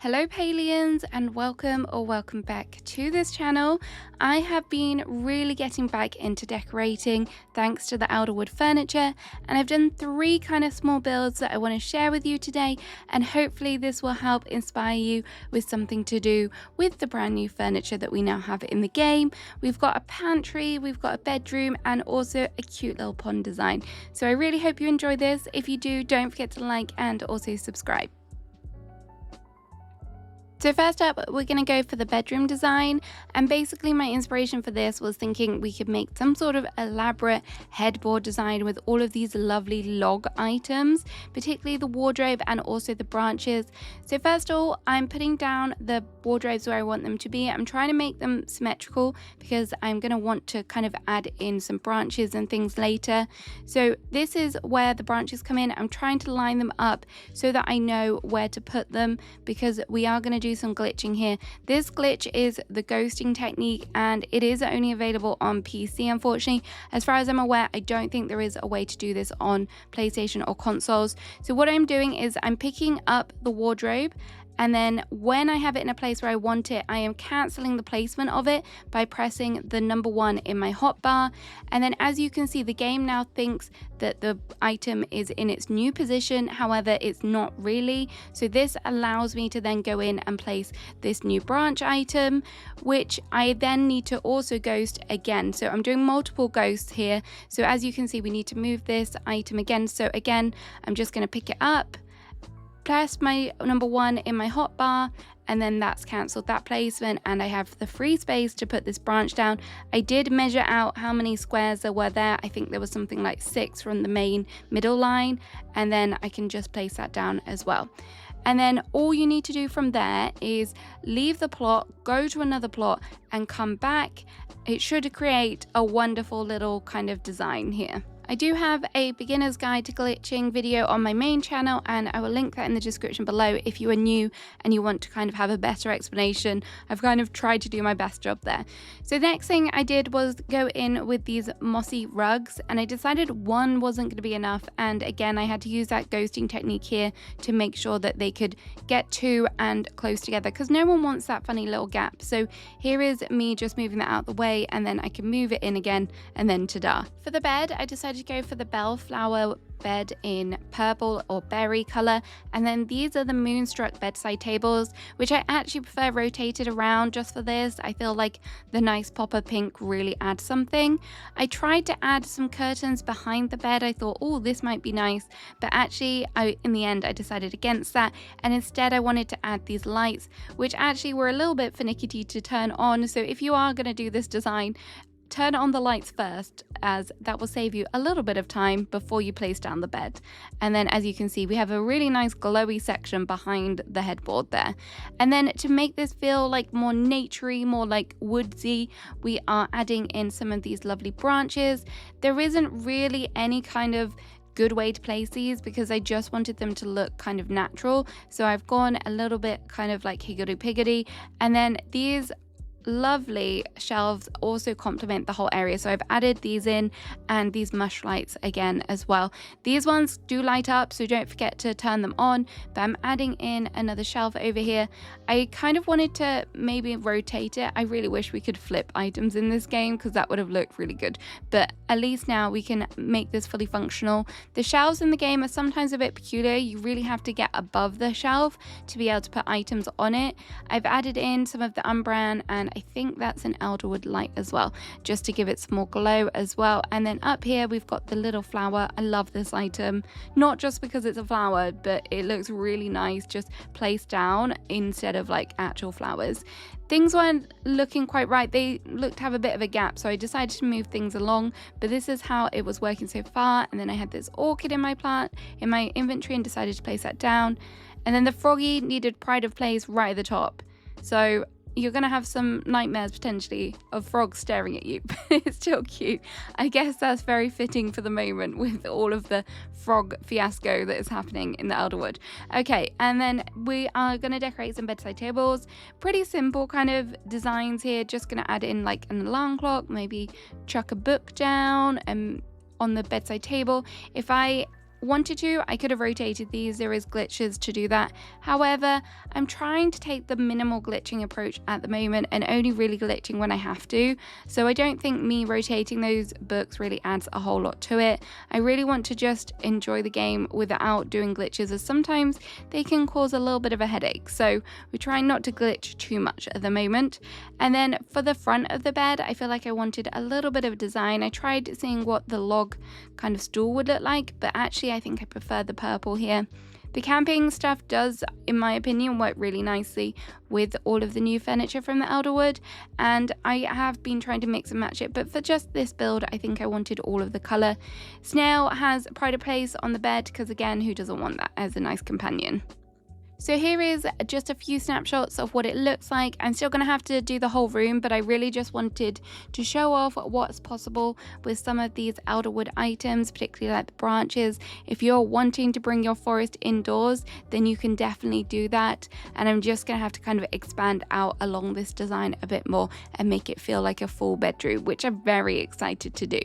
Hello Palians, and welcome back to this channel. I have been really getting back into decorating thanks to the Elderwood furniture, and I've done 3 kind of small builds that I want to share with you today, and hopefully this will help inspire you with something to do with the brand new furniture that we now have in the game. We've got a pantry, we've got a bedroom, and also a cute little pond design. So I really hope you enjoy this. If you do, don't forget to like and also subscribe. So first up, we're going to go for the bedroom design, and basically my inspiration for this was thinking we could make some sort of elaborate headboard design with all of these lovely log items, particularly the wardrobe and also the branches. So first of all, I'm putting down the wardrobes where I want them to be. I'm trying to make them symmetrical because I'm going to want to kind of add in some branches and things later. So this is where the branches come in. I'm trying to line them up so that I know where to put them, because we are going to do some glitching here. This glitch is the ghosting technique, and it is only available on PC, unfortunately. As far as I'm aware, I don't think there is a way to do this on PlayStation or consoles. So what I'm doing is I'm picking up the wardrobe, and then when I have it in a place where I want it, I am cancelling the placement of it by pressing the number 1 in my hotbar. And then as you can see, the game now thinks that the item is in its new position. However, it's not really. So this allows me to then go in and place this new branch item, which I then need to also ghost again. So I'm doing multiple ghosts here. So as you can see, we need to move this item again. So again, I'm just going to pick it up, press my number 1 in my hotbar, and then that's cancelled that placement, and I have the free space to put this branch down. I did measure out how many squares there were there. I think there was something like 6 from the main middle line, and then I can just place that down as well. And then all you need to do from there is leave the plot, go to another plot, and come back. It should create a wonderful little kind of design here. I do have a beginner's guide to glitching video on my main channel, and I will link that in the description below if you are new and you want to kind of have a better explanation. I've kind of tried to do my best job there. So the next thing I did was go in with these mossy rugs, and I decided 1 wasn't going to be enough, and again I had to use that ghosting technique here to make sure that they could get 2 and close together, because no one wants that funny little gap. So here is me just moving that out the way, and then I can move it in again, and then ta-da. For the bed, I decided to go for the bellflower bed in purple or berry color, and then these are the moonstruck bedside tables, which I actually prefer rotated around just for this. I feel like the nice pop of pink really adds something. I tried to add some curtains behind the bed. I thought, oh, this might be nice, but actually in the end I decided against that, and instead I wanted to add these lights, which actually were a little bit finicky to turn on. So if you are going to do this design, turn on the lights first, as that will save you a little bit of time before you place down the bed. And then as you can see, we have a really nice glowy section behind the headboard there. And then to make this feel like more naturey, more like woodsy, we are adding in some of these lovely branches. There isn't really any kind of good way to place these because I just wanted them to look kind of natural. So I've gone a little bit kind of like higgledy-piggledy, and then these lovely shelves also complement the whole area. So I've added these in, and these mush lights again as well. These ones do light up, so don't forget to turn them on, but I'm adding in another shelf over here. I kind of wanted to maybe rotate it. I really wish we could flip items in this game because that would have looked really good, but at least now we can make this fully functional. The shelves in the game are sometimes a bit peculiar. You really have to get above the shelf to be able to put items on it. I've added in some of the umbran, and I think that's an elderwood light as well, just to give it some more glow as well. And then up here we've got the little flower. I love this item, not just because it's a flower, but it looks really nice just placed down instead of like actual flowers. Things weren't looking quite right. They looked to have a bit of a gap, so I decided to move things along, but this is how it was working so far. And then I had this orchid in my inventory and decided to place that down. And then the froggy needed pride of place right at the top. So you're going to have some nightmares potentially of frogs staring at you, but it's still cute. I guess that's very fitting for the moment with all of the frog fiasco that is happening in the Elderwood. Okay, and then we are going to decorate some bedside tables. Pretty simple kind of designs here. Just going to add in like an alarm clock, maybe chuck a book down and on the bedside table. If I wanted to, I could have rotated these. There is glitches to do that. However, I'm trying to take the minimal glitching approach at the moment and only really glitching when I have to. So I don't think me rotating those books really adds a whole lot to it. I really want to just enjoy the game without doing glitches, as sometimes they can cause a little bit of a headache. So we're trying not to glitch too much at the moment. And then for the front of the bed, I feel like I wanted a little bit of design. I tried seeing what the log kind of stool would look like, but actually I think I prefer the purple here. The camping stuff does, in my opinion, work really nicely with all of the new furniture from the Elderwood, and I have been trying to mix and match it, but for just this build, I think I wanted all of the colour. Snail has pride of place on the bed because, again, who doesn't want that as a nice companion? So here is just a few snapshots of what it looks like. I'm still going to have to do the whole room, but I really just wanted to show off what's possible with some of these Elderwood items, particularly like the branches. If you're wanting to bring your forest indoors, then you can definitely do that. And I'm just going to have to kind of expand out along this design a bit more and make it feel like a full bedroom, which I'm very excited to do.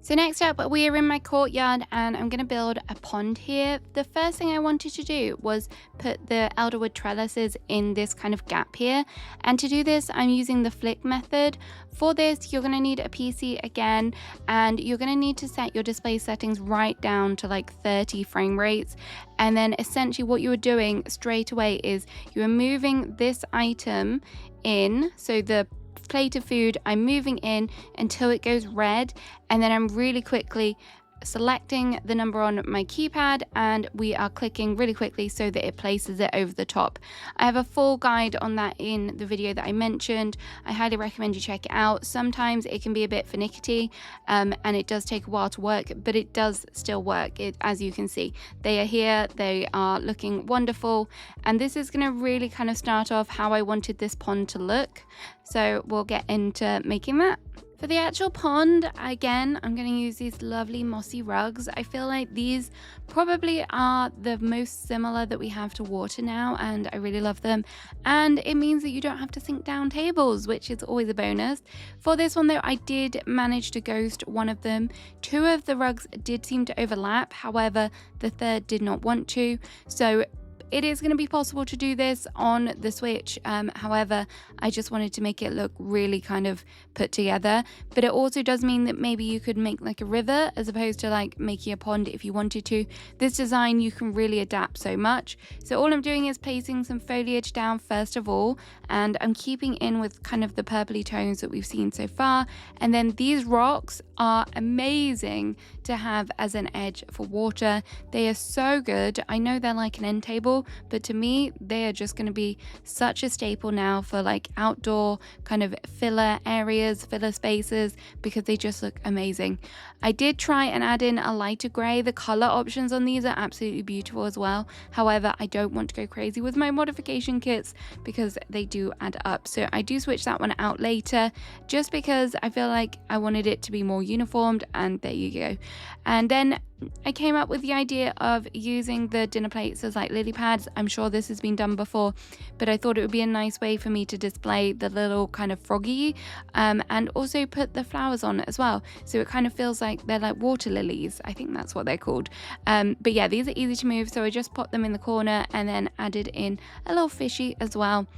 So next up, we are in my courtyard and I'm going to build a pond here. The first thing I wanted to do was put the Elderwood trellises in this kind of gap here. And to do this, I'm using the flick method. For this, you're going to need a PC again, and you're going to need to set your display settings right down to like 30 frame rates. And then essentially what you are doing straight away is you are moving this item in, so the plate of food, I'm moving in until it goes red, and then I'm really quickly selecting the number on my keypad and we are clicking really quickly so that it places it over the top. I have a full guide on that in the video that I mentioned. I highly recommend you check it out. Sometimes it can be a bit finicky and it does take a while to work, but it does still work. As you can see, they are here, they are looking wonderful, and this is going to really kind of start off how I wanted this pond to look. So we'll get into making that. For the actual pond, again, I'm going to use these lovely mossy rugs. I feel like these probably are the most similar that we have to water now, and I really love them. And it means that you don't have to sink down tables, which is always a bonus. For this one though, I did manage to ghost one of them. Two of the rugs did seem to overlap, however, the third did not want to. So it is going to be possible to do this on the Switch. However, I just wanted to make it look really kind of put together. But it also does mean that maybe you could make like a river as opposed to like making a pond if you wanted to. This design you can really adapt so much. So all I'm doing is placing some foliage down first of all, and I'm keeping in with kind of the purpley tones that we've seen so far. And then these rocks are amazing to have as an edge for water. They are so good. I know they're like an end table, but to me they are just going to be such a staple now for like outdoor kind of filler areas, filler spaces, because they just look amazing. I did try and add in a lighter grey. The color options on these are absolutely beautiful as well. However, I don't want to go crazy with my modification kits because they do add up. So I do switch that one out later just because I feel like I wanted it to be more uniformed, and there you go. And then I came up with the idea of using the dinner plates as like lily pads. I'm sure this has been done before, but I thought it would be a nice way for me to display the little kind of froggy and also put the flowers on as well. So it kind of feels like they're like water lilies. I think that's what they're called. But yeah, these are easy to move. So I just popped them in the corner and then added in a little fishy as well.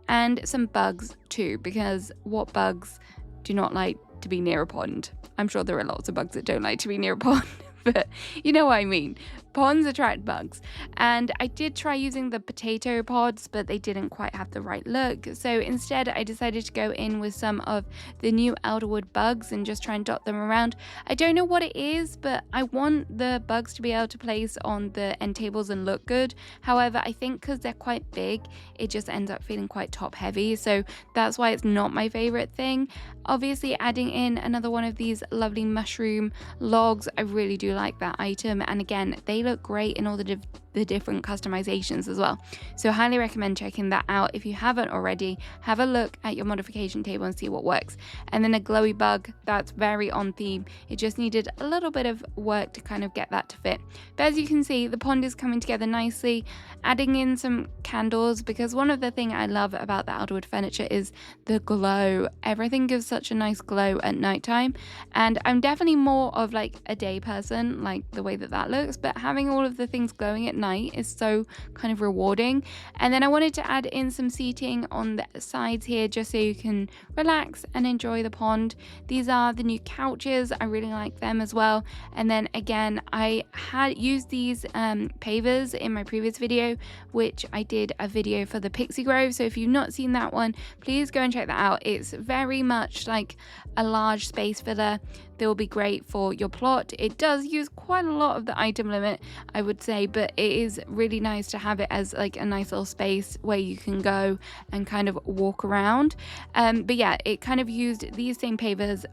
And some bugs too, because what bugs do not like to be near a pond? I'm sure there are lots of bugs that don't like to be near a pond. But you know what I mean. Ponds attract bugs. And I did try using the potato pods, but they didn't quite have the right look. So instead, I decided to go in with some of the new Elderwood bugs and just try and dot them around. I don't know what it is, but I want the bugs to be able to place on the end tables and look good. However, I think because they're quite big, it just ends up feeling quite top heavy. So that's why it's not my favorite thing. Obviously, adding in another one of these lovely mushroom logs, I really do like that item. And again, they look great in all the different customizations as well. So highly recommend checking that out. If you haven't already, have a look at your modification table and see what works. And then a glowy bug, that's very on theme. It just needed a little bit of work to kind of get that to fit. But as you can see, the pond is coming together nicely, adding in some candles, because one of the things I love about the Elderwood furniture is the glow. Everything gives such a nice glow at nighttime, and I'm definitely more of like a day person, like the way that looks, but having all of the things glowing at night is so kind of rewarding. And then I wanted to add in some seating on the sides here just so you can relax and enjoy the pond. These are the new couches. I really like them as well. And then again, I had used these pavers in my previous video, which I did a video for the Pixie Grove. So if you've not seen that one, please go and check that out. It's very much like a large space filler. They will be great for your plot. It does use quite a lot of the item limit, I would say, but it is really nice to have it as like a nice little space where you can go and kind of walk around. But yeah, it kind of used these same pavers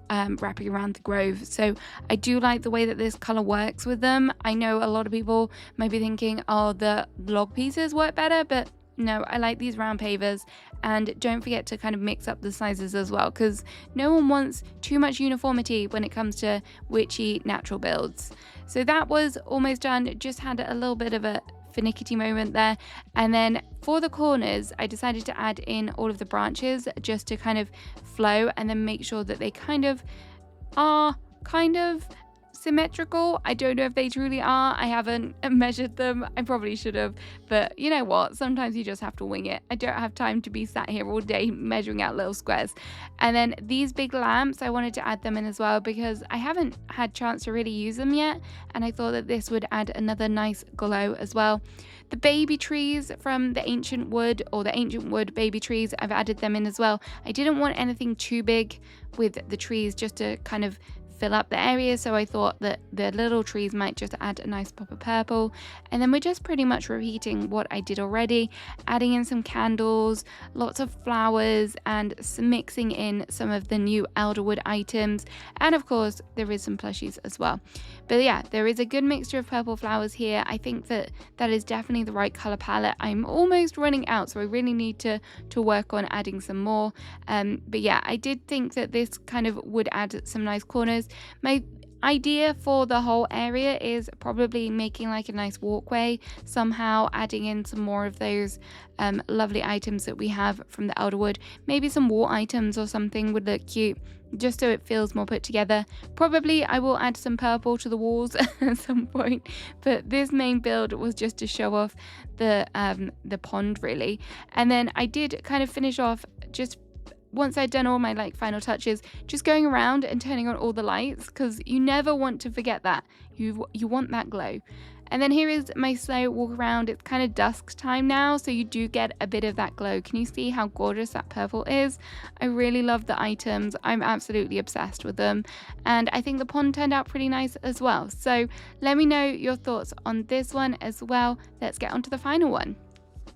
wrapping around the grove. So I do like the way that this color works with them. I know a lot of people might be thinking, oh, the log pieces work better, but no, I like these round pavers. And don't forget to kind of mix up the sizes as well, because no one wants too much uniformity when it comes to witchy natural builds. So that was almost done. Just had a little bit of a finicky moment there. And then for the corners, I decided to add in all of the branches just to kind of flow, and then make sure that they kind of are symmetrical. I don't know if they truly are. I haven't measured them. I probably should have, but you know what? Sometimes you just have to wing it. I don't have time to be sat here all day measuring out little squares. And then these big lamps, I wanted to add them in as well because I haven't had chance to really use them yet, and I thought that this would add another nice glow as well. The baby trees from the ancient wood, or the ancient wood baby trees, I've added them in as well. I didn't want anything too big with the trees, just to kind of fill up the area, so I thought that the little trees might just add a nice pop of purple. And then we're just pretty much repeating what I did already, adding in some candles, lots of flowers, and mixing in some of the new Elderwood items, and of course there is some plushies as well. But yeah, there is a good mixture of purple flowers here. I think that is definitely the right color palette. I'm almost running out, so I really need to work on adding some more. But yeah, I did think that this kind of would add some nice corners. My idea for the whole area is probably making like a nice walkway, somehow adding in some more of those lovely items that we have from the Elderwood. Maybe some wall items or something would look cute, just so it feels more put together. Probably I will add some purple to the walls at some point, but this main build was just to show off the pond really. And then I did kind of finish off, just once I'd done all my like final touches, just going around and turning on all the lights, because you never want to forget that. You want that glow. And then here is my slow walk around. It's kind of dusk time now, so you do get a bit of that glow. Can you see how gorgeous that purple is? I really love the items. I'm absolutely obsessed with them. And I think the pond turned out pretty nice as well. So let me know your thoughts on this one as well. Let's get on to the final one.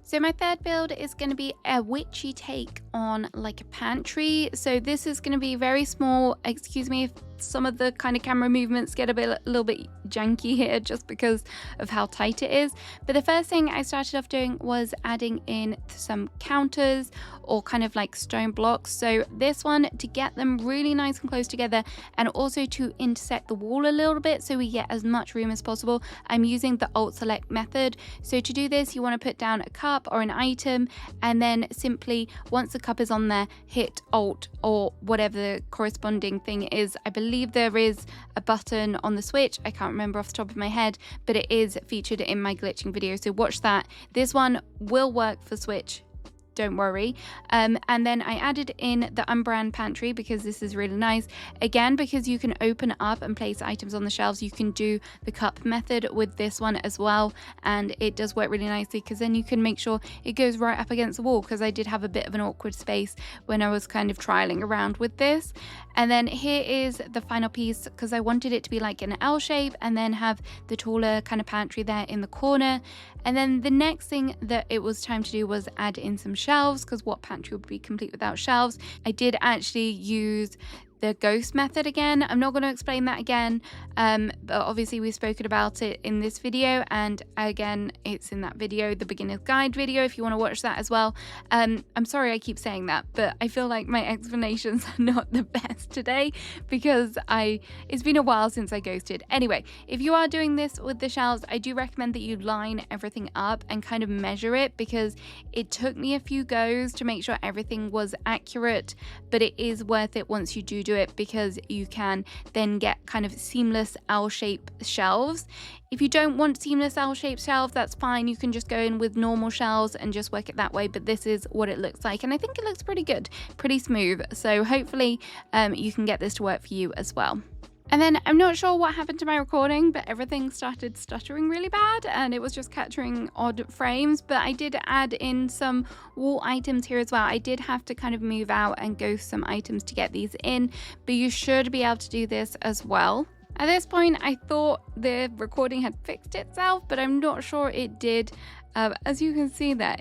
So my third build is going to be a witchy take on like a pantry. So this is going to be very small. Excuse me if some of the kind of camera movements get a little bit janky here, just because of how tight it is. But the first thing I started off doing was adding in some counters, or kind of like stone blocks. So this one, to get them really nice and close together, and also to intersect the wall a little bit so we get as much room as possible, I'm using the Alt Select method. So to do this, you want to put down a cup or an item, and then simply once the cup is on there, hit Alt or whatever the corresponding thing is. I believe there is a button on the Switch. I can't remember off the top of my head, but it is featured in my glitching video, so watch that. This one will work for Switch, don't worry. And then I added in the unbrand pantry because this is really nice. Again, because you can open it up and place items on the shelves, you can do the cup method with this one as well, and it does work really nicely, because then you can make sure it goes right up against the wall, because I did have a bit of an awkward space when I was kind of trialing around with this. And then here is the final piece, because I wanted it to be like an L shape and then have the taller kind of pantry there in the corner. And then the next thing that it was time to do was add in some shelves, because what pantry would be complete without shelves? I did actually use the ghost method again. I'm not going to explain that again, but obviously we've spoken about it in this video, and again it's in that video, the beginner's guide video, if you want to watch that as well. I'm sorry I keep saying that, but I feel like my explanations are not the best today because it's been a while since I ghosted. Anyway, if you are doing this with the shelves, I do recommend that you line everything up and kind of measure it, because it took me a few goes to make sure everything was accurate, but it is worth it once you do it, because you can then get kind of seamless L-shaped shelves. If you don't want seamless L-shaped shelves, that's fine. You can just go in with normal shelves and just work it that way, but this is what it looks like, and I think it looks pretty good, pretty smooth. So hopefully you can get this to work for you as well. And then I'm not sure what happened to my recording, but everything started stuttering really bad and it was just capturing odd frames. But I did add in some wall items here as well. I did have to kind of move out and ghost some items to get these in, but you should be able to do this as well. At this point, I thought the recording had fixed itself, but I'm not sure it did. As you can see there,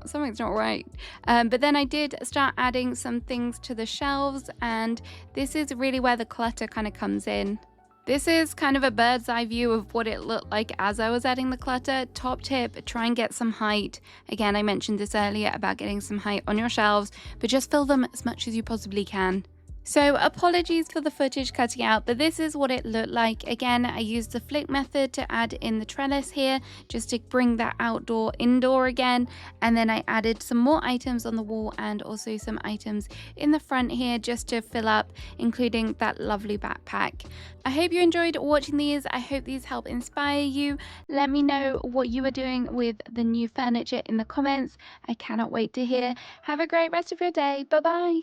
something's not right. But then I did start adding some things to the shelves, and this is really where the clutter kind of comes in. This is kind of a bird's eye view of what it looked like as I was adding the clutter. Top tip, try and get some height. Again, I mentioned this earlier about getting some height on your shelves, but just fill them as much as you possibly can. So apologies for the footage cutting out, but this is what it looked like. Again, I used the flick method to add in the trellis here, just to bring that outdoor indoor again. And then I added some more items on the wall and also some items in the front here just to fill up, including that lovely backpack. I hope you enjoyed watching these. I hope these help inspire you. Let me know what you are doing with the new furniture in the comments. I cannot wait to hear. Have a great rest of your day. Bye bye.